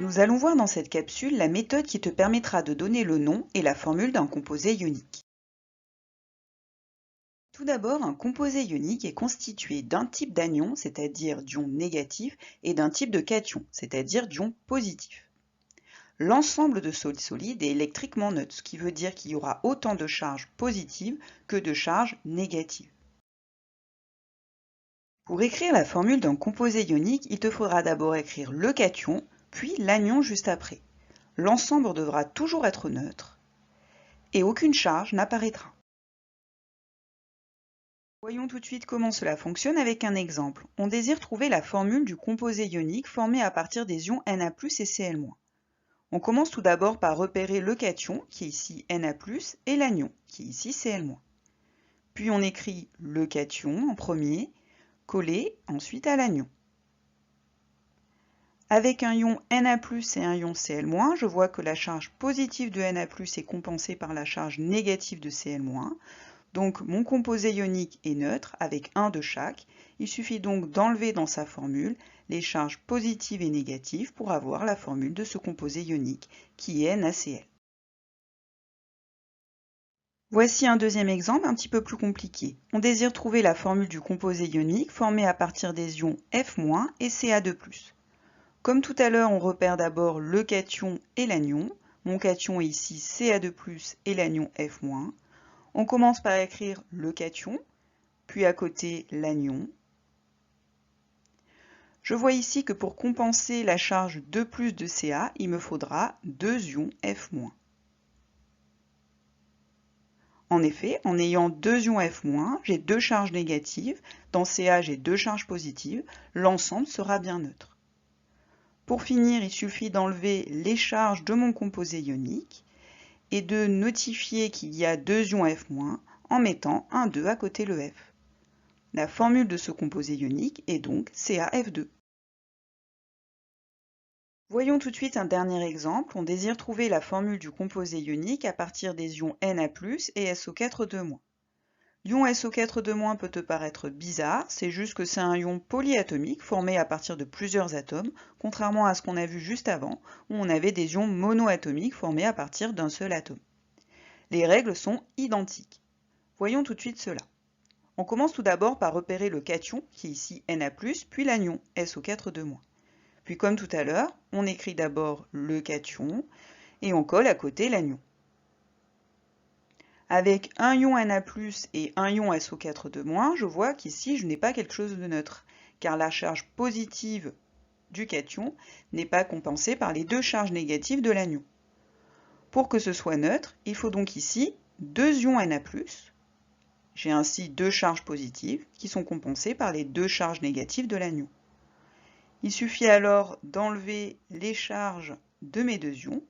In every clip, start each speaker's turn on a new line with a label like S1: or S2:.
S1: Nous allons voir dans cette capsule la méthode qui te permettra de donner le nom et la formule d'un composé ionique. Tout d'abord, un composé ionique est constitué d'un type d'anion, c'est-à-dire d'ion négatif, et d'un type de cation, c'est-à-dire d'ion positif. L'ensemble de ce solide est électriquement neutre, ce qui veut dire qu'il y aura autant de charges positives que de charges négatives. Pour écrire la formule d'un composé ionique, il te faudra d'abord écrire le cation, puis l'anion juste après. L'ensemble devra toujours être neutre et aucune charge n'apparaîtra. Voyons tout de suite comment cela fonctionne avec un exemple. On désire trouver la formule du composé ionique formé à partir des ions Na+ et Cl-. On commence tout d'abord par repérer le cation, qui est ici Na+, et l'anion, qui est ici Cl-. Puis on écrit le cation en premier, collé ensuite à l'anion. Avec un ion Na+ et un ion Cl-, je vois que la charge positive de Na+ est compensée par la charge négative de Cl-. Donc mon composé ionique est neutre avec un de chaque. Il suffit donc d'enlever dans sa formule les charges positives et négatives pour avoir la formule de ce composé ionique qui est NaCl. Voici un deuxième exemple un petit peu plus compliqué. On désire trouver la formule du composé ionique formé à partir des ions F- et Ca2+. Comme tout à l'heure, on repère d'abord le cation et l'anion. Mon cation est ici Ca2+, et l'anion F-. On commence par écrire le cation, puis à côté l'anion. Je vois ici que pour compenser la charge 2+ de Ca, il me faudra 2 ions F-. En effet, en ayant 2 ions F-, j'ai 2 charges négatives. Dans Ca, j'ai 2 charges positives. L'ensemble sera bien neutre. Pour finir, il suffit d'enlever les charges de mon composé ionique et de notifier qu'il y a 2 ions F- en mettant un 2 à côté le F. La formule de ce composé ionique est donc CaF2. Voyons tout de suite un dernier exemple. On désire trouver la formule du composé ionique à partir des ions Na+ et SO4-. L'ion SO4- peut te paraître bizarre, c'est juste que c'est un ion polyatomique formé à partir de plusieurs atomes, contrairement à ce qu'on a vu juste avant, où on avait des ions monoatomiques formés à partir d'un seul atome. Les règles sont identiques. Voyons tout de suite cela. On commence tout d'abord par repérer le cation, qui est ici Na+, puis l'anion, SO4-. Puis comme tout à l'heure, on écrit d'abord le cation, et on colle à côté l'anion. Avec un ion Na+ et un ion SO4-, je vois qu'ici je n'ai pas quelque chose de neutre, car la charge positive du cation n'est pas compensée par les 2 charges négatives de l'anion. Pour que ce soit neutre, il faut donc ici 2 ions Na+. J'ai ainsi 2 charges positives qui sont compensées par les 2 charges négatives de l'anion. Il suffit alors d'enlever les charges de mes 2 ions.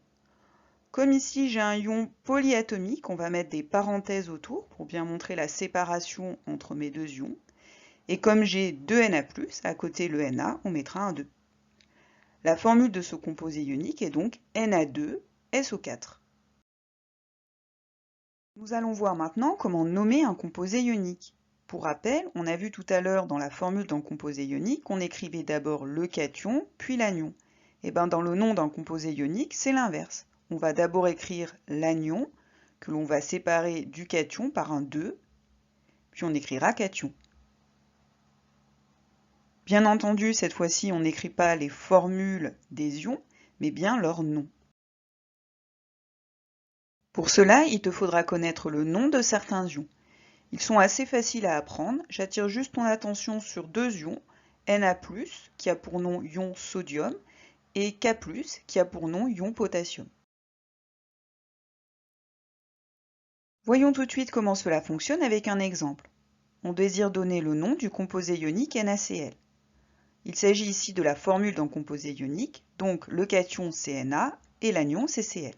S1: Comme ici j'ai un ion polyatomique, on va mettre des parenthèses autour pour bien montrer la séparation entre mes 2 ions. Et comme j'ai 2 Na+, à côté le Na, on mettra un 2. La formule de ce composé ionique est donc Na2SO4. Nous allons voir maintenant comment nommer un composé ionique. Pour rappel, on a vu tout à l'heure dans la formule d'un composé ionique qu'on écrivait d'abord le cation, puis l'anion. Et bien dans le nom d'un composé ionique, c'est l'inverse. On va d'abord écrire l'anion, que l'on va séparer du cation par un 2, puis on écrira cation. Bien entendu, cette fois-ci, on n'écrit pas les formules des ions, mais bien leur nom. Pour cela, il te faudra connaître le nom de certains ions. Ils sont assez faciles à apprendre. J'attire juste ton attention sur 2 ions, Na+, qui a pour nom ion sodium, et K+, qui a pour nom ion potassium. Voyons tout de suite comment cela fonctionne avec un exemple. On désire donner le nom du composé ionique NaCl. Il s'agit ici de la formule d'un composé ionique, donc le cation c'est Na et l'anion c'est Cl.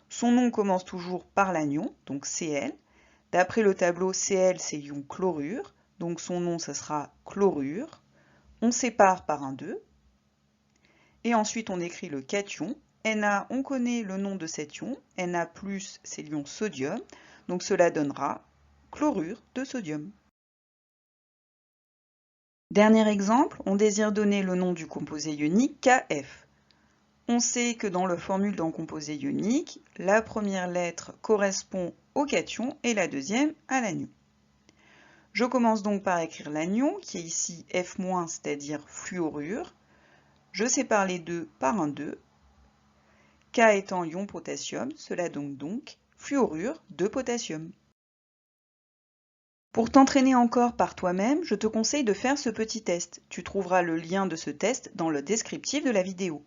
S1: Son nom commence toujours par l'anion, donc Cl. D'après le tableau, Cl c'est l'ion chlorure, donc son nom ça sera chlorure. On sépare par un 2. Et ensuite on écrit le cation. Na, on connaît le nom de cet ion. Na+, c'est l'ion sodium, donc cela donnera chlorure de sodium. Dernier exemple, on désire donner le nom du composé ionique Kf. On sait que dans la formule d'un composé ionique, la première lettre correspond au cation et la deuxième à l'anion. Je commence donc par écrire l'anion, qui est ici F-, c'est-à-dire fluorure. Je sépare les deux par un 2. K étant ion potassium, cela donne donc fluorure de potassium. Pour t'entraîner encore par toi-même, je te conseille de faire ce petit test. Tu trouveras le lien de ce test dans le descriptif de la vidéo.